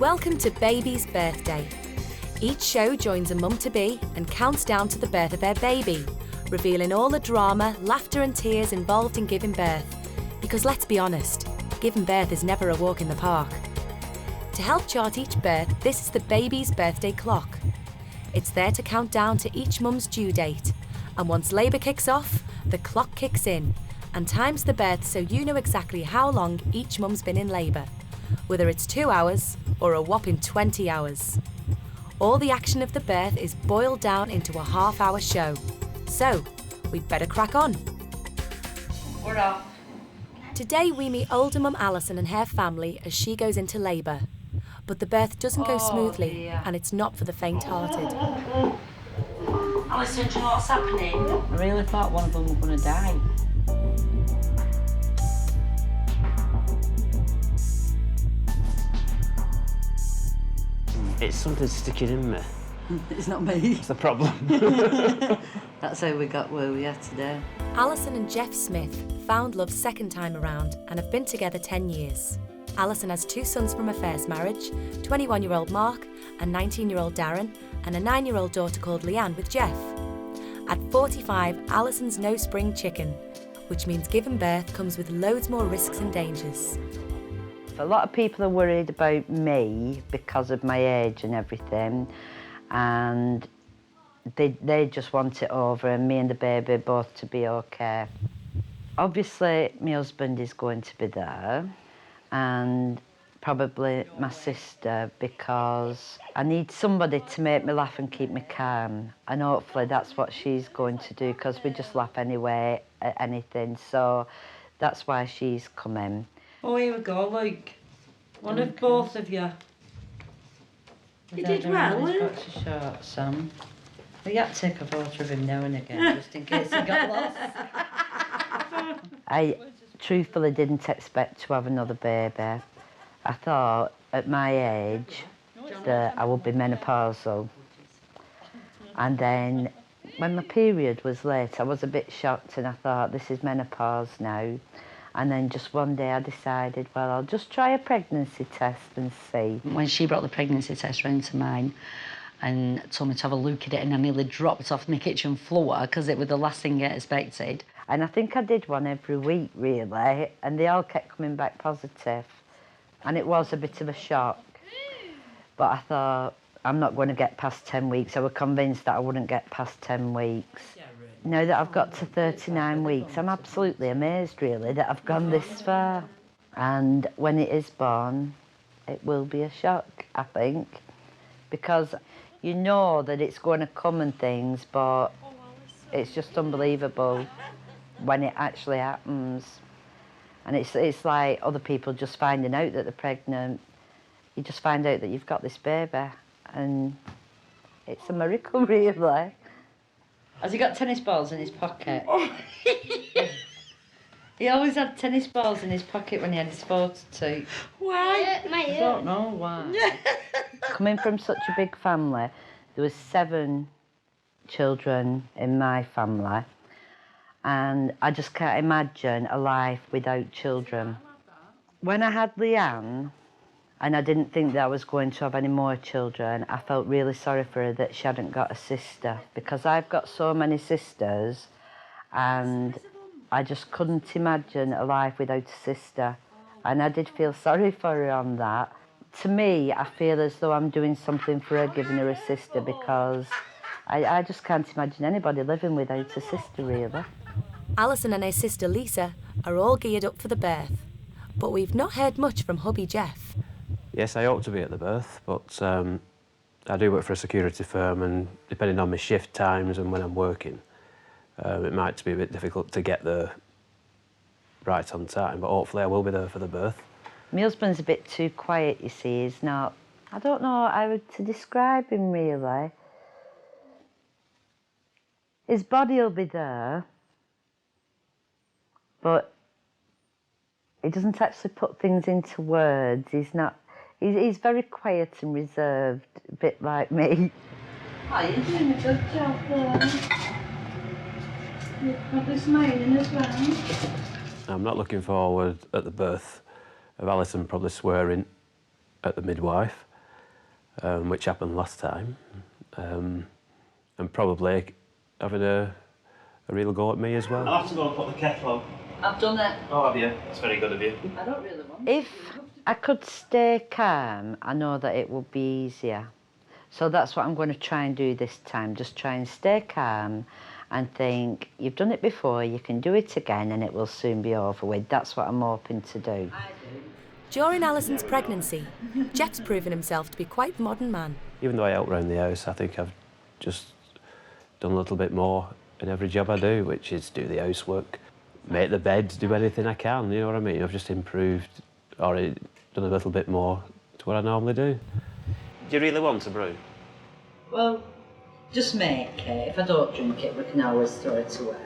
Welcome to Baby's Birthday. Each show joins a mum-to-be and counts down to the birth of their baby, revealing all the drama, laughter and tears involved in giving birth. Because let's be honest, giving birth is never a walk in the park. To help chart each birth, this is the Baby's Birthday Clock. It's there to count down to each mum's due date. And once labour kicks off, the clock kicks in and times the birth so you know exactly how long each mum's been in labour, whether it's 2 hours or a whopping 20 hours. All the action of the birth is boiled down into a half-hour show. So, we'd better crack on. We're off. Today we meet older mum Alison and her family as she goes into labour. But the birth doesn't go smoothly, and it's not for the faint-hearted. Alison, do you know what's happening? I really thought one of them was going to die. It's something sticking in me. It's not me. It's the problem. That's how we got where we are today. Alison and Jeff Smith found love second time around and have been together 10 years. Alison has 2 sons from a first marriage, 21-year-old Mark and 19-year-old Darren, and a 9-year-old daughter called Leanne with Jeff. At 45, Alison's no spring chicken, which means giving birth comes with loads more risks and dangers. A lot of people are worried about me because of my age and everything, and they just want it over, and me and the baby both to be okay. Obviously, my husband is going to be there, and probably my sister, because I need somebody to make me laugh and keep me calm, and hopefully that's what she's going to do, because we just laugh anyway at anything, so that's why she's coming. Oh, here we go, look. One of both of you. You did well, He's got to short, Sam. We had to take a photo of him now and again, just in case he got lost. I truthfully didn't expect to have another baby. I thought at my age that I would be menopausal. And then when my period was late, I was a bit shocked and I thought, this is menopause now. And then just one day I decided, well, I'll just try a pregnancy test and see. When she brought the pregnancy test round to mine and told me to have a look at it, and I nearly dropped off my kitchen floor because it was the last thing I expected. And I think I did one every week, really, and they all kept coming back positive. And it was a bit of a shock. But I thought, I'm not going to get past 10 weeks. I was convinced that I wouldn't get past 10 weeks. Now that I've got to 39 weeks, I'm absolutely amazed, really, that I've gone this far. And when it is born, it will be a shock, I think, because you know that it's going to come and things, but it's just unbelievable when it actually happens. And it's like other people just finding out that they're pregnant. You just find out that you've got this baby, and it's a miracle, really. Has he got tennis balls in his pocket? He always had tennis balls in his pocket when he had his photo shoot. Why? I don't know why. Coming from such a big family, there was 7 children in my family, and I just can't imagine a life without children. When I had Leanne, and I didn't think that I was going to have any more children, I felt really sorry for her that she hadn't got a sister, because I've got so many sisters, and I just couldn't imagine a life without a sister. And I did feel sorry for her on that. To me, I feel as though I'm doing something for her, giving her a sister, because I just can't imagine anybody living without a sister, really. Alison and her sister Lisa are all geared up for the birth. But we've not heard much from hubby Jeff. Yes, I ought to be at the birth, but I do work for a security firm, and depending on my shift times and when I'm working, it might be a bit difficult to get there right on time, but hopefully I will be there for the birth. My husband's a bit too quiet, you see. He's not... I don't know how to describe him, really. His body will be there, but he doesn't actually put things into words. He's not... He's very quiet and reserved, a bit like me. Oh, you're doing a good job there. You're probably smiling as well. I'm not looking forward at the birth of Alison probably swearing at the midwife. which happened last time, and probably having a real go at me as well. I'll have to go and put the kettle on. I've done it. Oh, have you? That's very good of you. I don't really want If I could stay calm, I know that it would be easier. So that's what I'm going to try and do this time. Just try and stay calm and think, you've done it before, you can do it again and it will soon be over with. That's what I'm hoping to do. During Alison's pregnancy, Jeff's proven himself to be quite a modern man. Even though I help around the house, I think I've just done a little bit more in every job I do, which is do the housework, make the bed, do anything I can, you know what I mean? I've just improved or done a little bit more to what I normally do. Do you really want a brew? Well, just make it. If I don't drink it, we can always throw it away.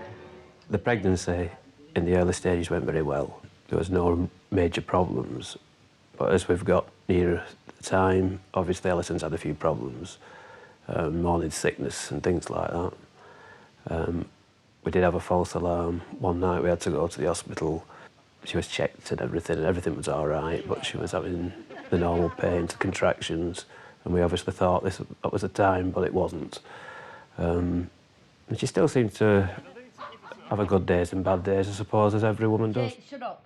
The pregnancy in the early stages went very well. There was no major problems. But as we've got nearer the time, obviously Alison's had a few problems, morning sickness and things like that. We did have a false alarm. One night we had to go to the hospital. She was checked and everything was all right, but she was having the normal pains, contractions, and we obviously thought that was the time, but it wasn't. And she still seemed to have a good days and bad days, I suppose, as every woman does. Shut up.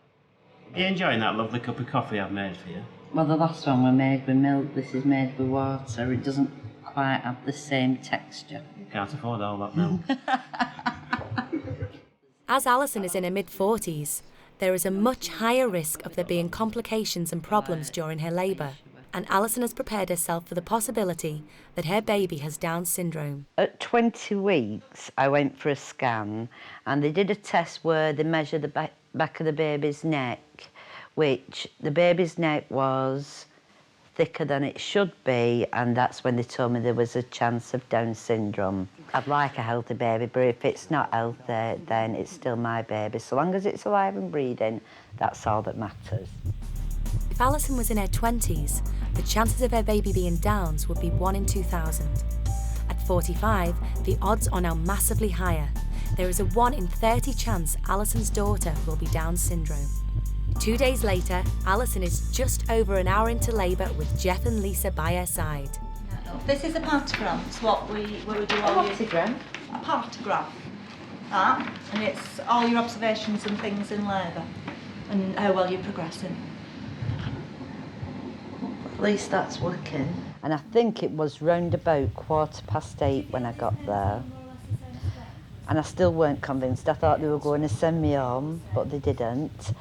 Are you enjoying that lovely cup of coffee I've made for you? Well, the last one we made with milk, this is made with water. It doesn't quite have the same texture. Can't afford all that milk. As Alison is in her mid-40s, there is a much higher risk of there being complications and problems during her labour, and Alison has prepared herself for the possibility that her baby has Down syndrome. At 20 weeks, I went for a scan, and they did a test where they measured the back of the baby's neck, which the baby's neck was thicker than it should be, and that's when they told me there was a chance of Down syndrome. I'd like a healthy baby, but if it's not healthy, then it's still my baby. So long as it's alive and breathing, that's all that matters. If Alison was in her 20s, the chances of her baby being Downs would be 1 in 2,000. At 45, the odds are now massively higher. There is a 1 in 30 chance Alison's daughter will be Down syndrome. 2 days later, Alison is just over an hour into labour with Jeff and Lisa by her side. This is a partogram. It's what we do all your... A partogram. That. And it's all your observations and things in labour and how well you're progressing. At least that's working. And I think it was round about 8:15 when I got there. And I still weren't convinced. I thought they were going to send me home, but they didn't.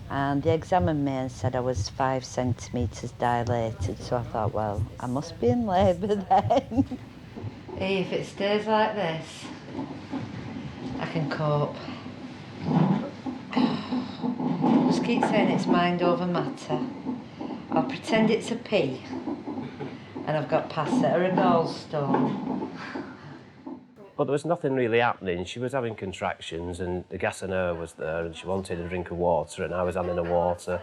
And they examined me and said I was 5 centimetres dilated, so I thought, well, I must be in labour then. Hey, if it stays like this, I can cope. Just keep saying it's mind over matter. I'll pretend it's a pea, and I've got past it, or a gallstone. But there was nothing really happening. She was having contractions and the gas in her was there and she wanted a drink of water and I was handing her water.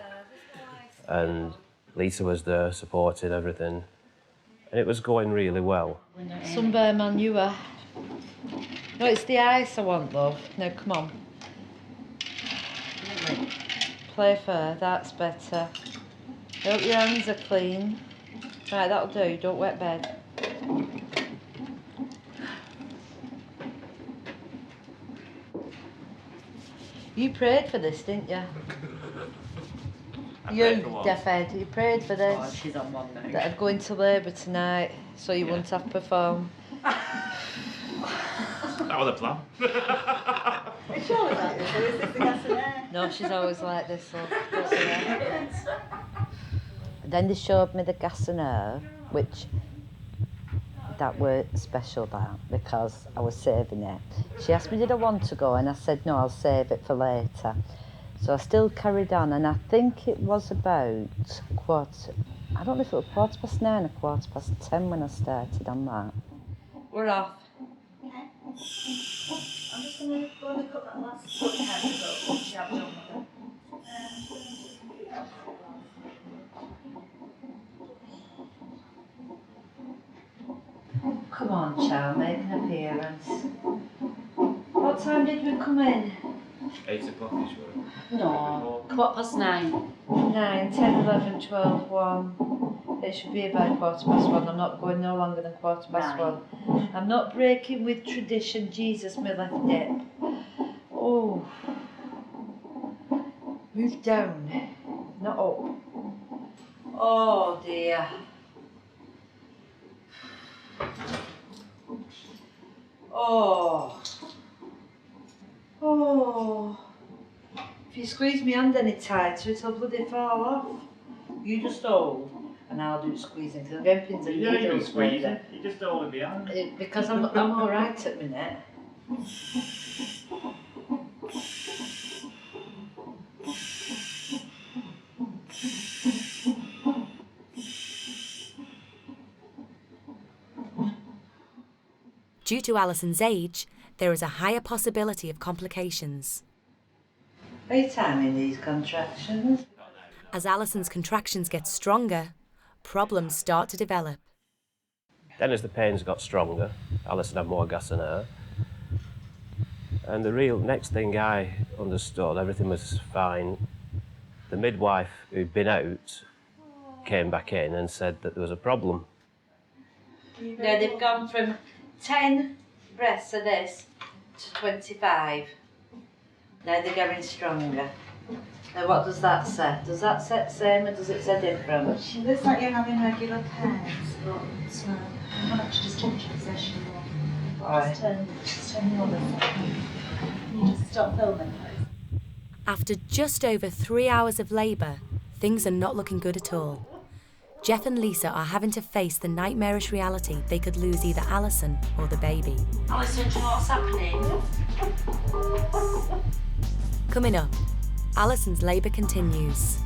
And Lisa was there supporting everything. And it was going really well. Sunburn man, you are. No, it's the ice I want, love. No, come on. Play fair, that's better. I hope your hands are clean. Right, that'll do. Don't wet bed. You prayed for this, didn't you? You, deafhead, you prayed for this. Oh, she's on one now. That I'd go into labour tonight, so you wouldn't have to perform. That was the plan. It's always like this, or is this the gas in there? No, she's always like this, love. Then they showed me the gas and air, which that were special that, because I was saving it. She asked me did I want to go and I said no, I'll save it for later. So I still carried on and I think it was about I don't know if it was 9:15 or 10:15 when I started on that. We're off. Okay. I'm just going to go and cut that last foot head up, which you have done with it. Come on, child, make an appearance. What time did we come in? 8 o'clock-ish, were it? No, 9:15. 9, 10, 11, 12, 1. It should be about 1:15. I'm not going no longer than 1:15. I'm not breaking with tradition. Jesus, my left hip. Oh. Move down, not up. Oh dear. Oh. Oh. If you squeeze my hand any tighter, it'll bloody fall off. You just hold, and I'll do squeezing, because I'm getting pins and needles. You squeezing. You just holding my hand. Because I'm alright at the minute. Due to Alison's age, there is a higher possibility of complications. Are you timing these contractions? As Alison's contractions get stronger, problems start to develop. Then as the pains got stronger, Alison had more gas in her. And the real next thing I understood, everything was fine. The midwife who'd been out came back in and said that there was a problem. Now they've gone from 10 breaths of this to 25. Now they're getting stronger. Now what does that say? Does that say the same or does it say different? She looks like you're having regular pains, but I'm going to have to just change your position more. Right. Just turn the other side. You just stop filming, please. After just over 3 hours of labour, things are not looking good at all. Jeff and Lisa are having to face the nightmarish reality they could lose either Alison or the baby. Alison, do you know what's happening? Coming up, Alison's labour continues.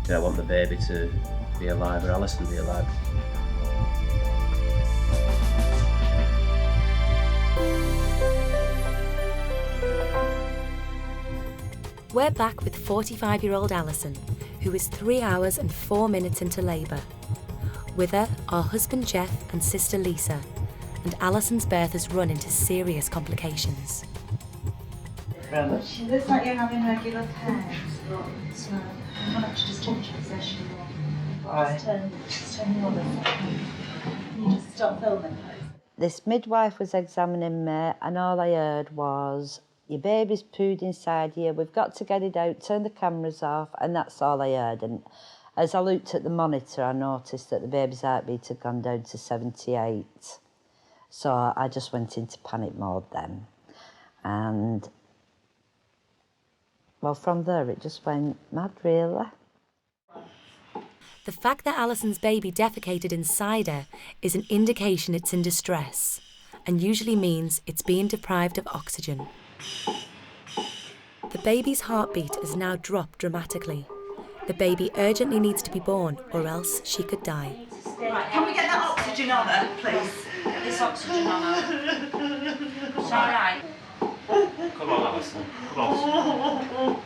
Do I want the baby to be alive or Alison to be alive? We're back with 45-year-old Alison, who is 3 hours and 4 minutes into labour. With her are husband Jeff and sister Lisa, and Alison's birth has run into serious complications. She looks like you're having regular pains, but I'm going to have to just change your position more. Right. Just turn the other side. You just stop filming, please. This midwife was examining me and all I heard was, your baby's pooed inside you, we've got to get it out, turn the cameras off, and that's all I heard. And as I looked at the monitor, I noticed that the baby's heartbeat had gone down to 78. So I just went into panic mode then. And, well, from there it just went mad, really. The fact that Alison's baby defecated inside her is an indication it's in distress, and usually means it's being deprived of oxygen. The baby's heartbeat has now dropped dramatically. The baby urgently needs to be born, or else she could die. Right, can we get that oxygen on her, please? Get this oxygen on her. It's all right. Come on, Alison. Come on. Come on.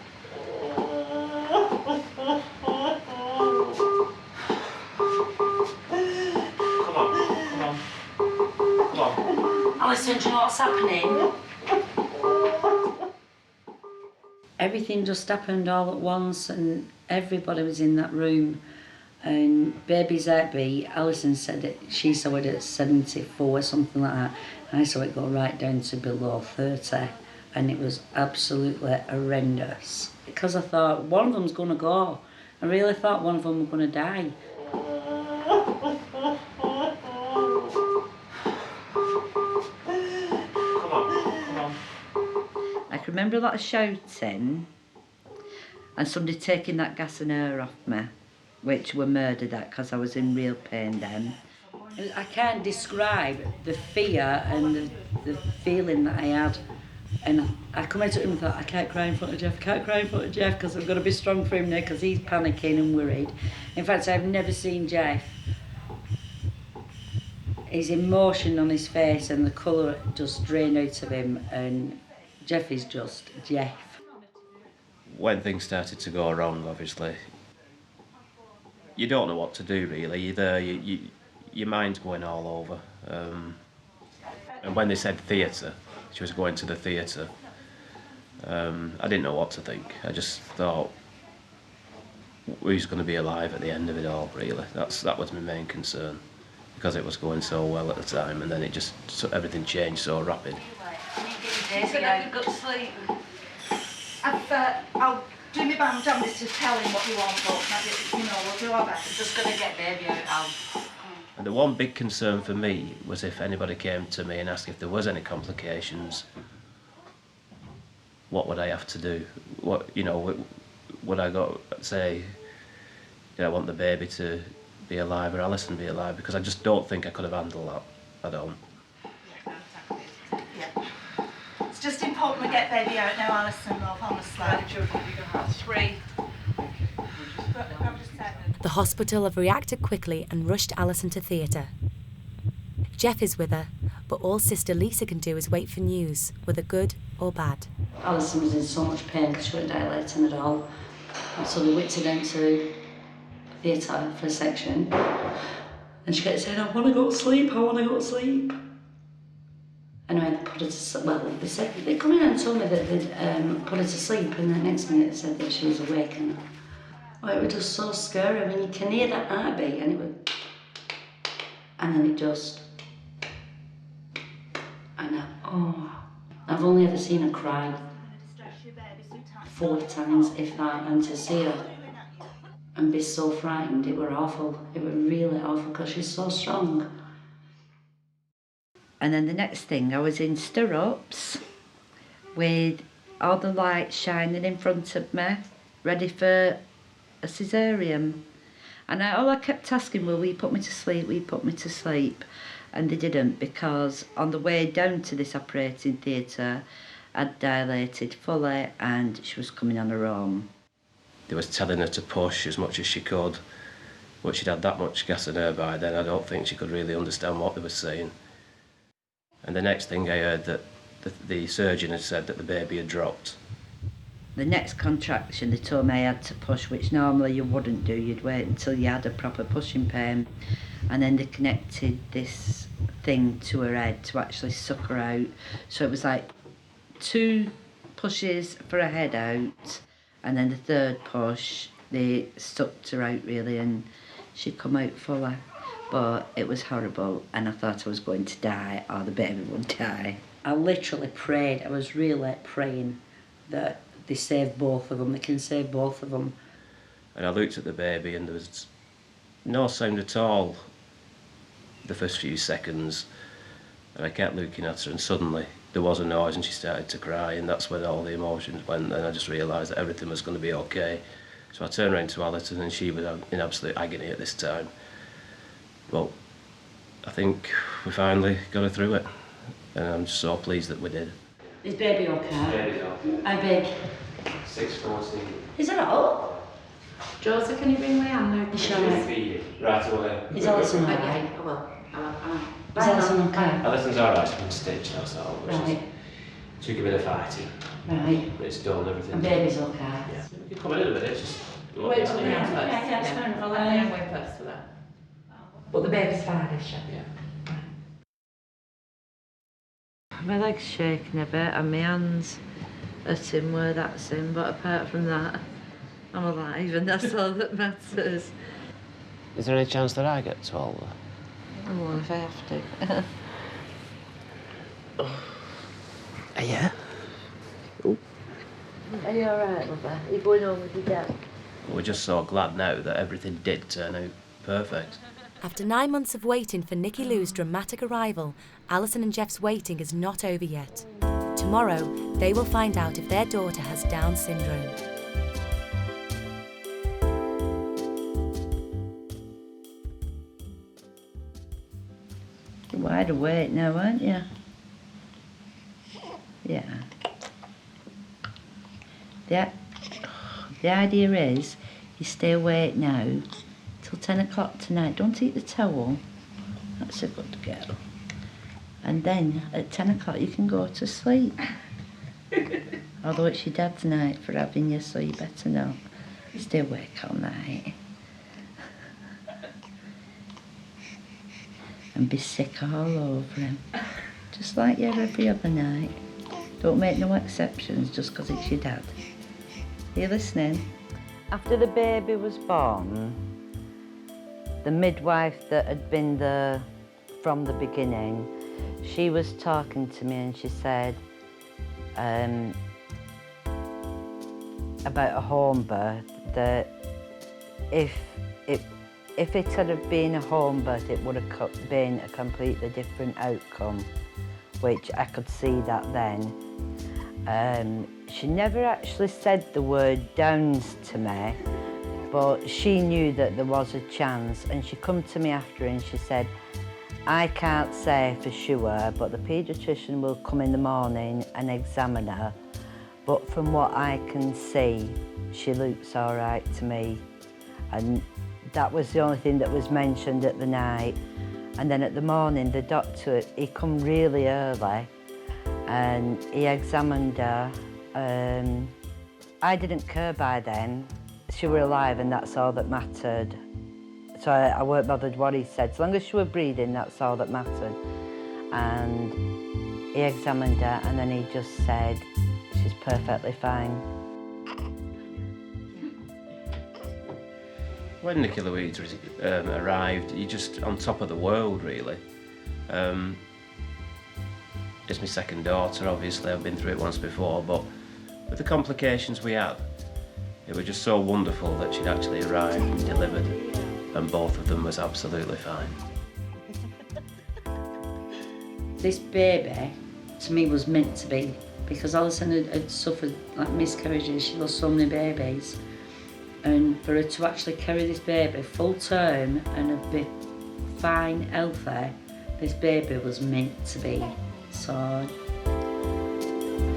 Alison, do you know what's happening? Everything just happened all at once and everybody was in that room. And baby's heartbeat, Alison said it, she saw it at 74, something like that. I saw it go right down to below 30 and it was absolutely horrendous. Because I thought, one of them's going to go. I really thought one of them were going to die. I can remember a lot of shouting and somebody taking that gas and air off me, which were murdered at because I was in real pain then. I can't describe the fear and the feeling that I had. And I come into him and thought, I can't cry in front of Jeff, I can't cry in front of Jeff because I've got to be strong for him now because he's panicking and worried. In fact, I've never seen Jeff. His emotion on his face and the colour just drained out of him, and Jeff is just Jeff. When things started to go wrong, obviously, you don't know what to do really. You're there, your mind's going all over. And when they said theatre, she was going to the theatre, I didn't know what to think. I just thought, who's going to be alive at the end of it all, really. That was my main concern, because it was going so well at the time, and then everything changed so rapid. He's going to have a good sleep. I'll do my band damnedest to tell him what you want, but, we'll do our best. Just going to get baby out. And the one big concern for me was if anybody came to me and asked if there was any complications, what would I have to do? Would I go say, I want the baby to be alive or Alison be alive? Because I just don't think I could have handled that. I don't. Yeah. It's just important we get baby out now, Alison, love, honestly. How many children are you going to have? 3. The hospital have reacted quickly and rushed Alison to theatre. Jeff is with her, but all Sister Lisa can do is wait for news, whether good or bad. Alison was in so much pain because she wasn't dilating at all. So they whipped her down to theatre for a section. And she kept saying, I want to go to sleep, I want to go to sleep. Anyway, they put her to sleep. Well, they come in and told me that they'd put her to sleep, and the next minute they said that she was awake. And it was just so scary. I mean, you can hear that heartbeat, and it would. And then it just. And I've only ever seen her cry 4 times, if that, and to see her and be so frightened, it were awful. It were really awful because she's so strong. And then the next thing, I was in stirrups with all the lights shining in front of me, ready for a caesarean. And all I kept asking, will you put me to sleep, will you put me to sleep? And they didn't, because on the way down to this operating theatre, I'd dilated fully and she was coming on her own. They was telling her to push as much as she could, but she'd had that much gas in her by then, I don't think she could really understand what they were saying. And the next thing I heard that the surgeon had said that the baby had dropped. The next contraction, they told me I had to push, which normally you wouldn't do. You'd wait until you had a proper pushing pain. And then they connected this thing to her head to actually suck her out. So it was like 2 pushes for her head out, and then the 3rd push, they sucked her out really, and she'd come out fuller. But it was horrible, and I thought I was going to die, or the baby would die. I literally prayed, I was really praying that they save both of them, they can save both of them. And I looked at the baby and there was no sound at all the first few seconds. And I kept looking at her and suddenly there was a noise and she started to cry, and that's when all the emotions went, and I just realised that everything was going to be okay. So I turned around to Alison and she was in absolute agony at this time. But I think we finally got her through it, and I'm just so pleased that we did. Is baby okay? Baby's okay. How big? 6'14". Is that all? Josie, can you bring Leanne now? Is she alright? Feed it right away. Is Alison alright? Okay, I will. Is Alison okay? Alison's alright, she's been stitched, that's all. Right. Took a bit of fighting, Right. but it's done, everything. And baby's okay? Yeah. You come in a minute, just... Wait till Leanne first. Yeah, it's fine. I'll let Leanne wait first for that. But the baby's fine, is she? Yeah. My leg's shaking a bit and my hands hurting where that's in, but apart from that, I'm alive and that's all that matters. Is there any chance that I get to hold her? Oh, if I have to. Yeah? Are you alright, lover? Are you going home with your dad? We're just so glad now that everything did turn out perfect. After 9 months of waiting for Nicky Lou's dramatic arrival, Alison and Jeff's waiting is not over yet. Tomorrow, they will find out if their daughter has Down syndrome. You're wide awake now, aren't you? Yeah. The idea is you stay awake now till 10 o'clock tonight. Don't eat the towel. That's a good girl. And then at 10 o'clock you can go to sleep. Although it's your dad's night for having you, so you better not stay awake all night. And be sick all over him. Just like you're every other night. Don't make no exceptions just because it's your dad. Are you listening? After the baby was born, the midwife that had been there from the beginning, she was talking to me and she said about a home birth, that if it had have been a home birth, it would have been a completely different outcome, which I could see that then. She never actually said the word Downs to me, but she knew that there was a chance, and she come to me after and she said, I can't say for sure, but the paediatrician will come in the morning and examine her, but from what I can see, she looks all right to me. And that was the only thing that was mentioned at the night. And then at the morning, the doctor, he come really early and he examined her. I didn't care by then. She were alive and that's all that mattered. So I weren't bothered what he said. As long as she were breathing, that's all that mattered. And he examined her and then he just said, she's perfectly fine. When Nikki Louise arrived, you're just on top of the world, really. It's my second daughter, obviously, I've been through it once before, but with the complications we had, it was just so wonderful that she'd actually arrived and delivered, and both of them was absolutely fine. This baby, to me, was meant to be, because Alison had suffered like miscarriages, she lost so many babies. And for her to actually carry this baby full term and be fine, healthy, this baby was meant to be. So,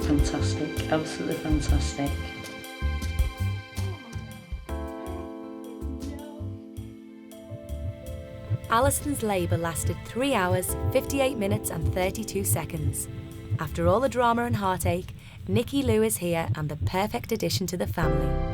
fantastic, absolutely fantastic. Alison's labour lasted 3 hours, 58 minutes and 32 seconds. After all the drama and heartache, Nikki Lou is here and the perfect addition to the family.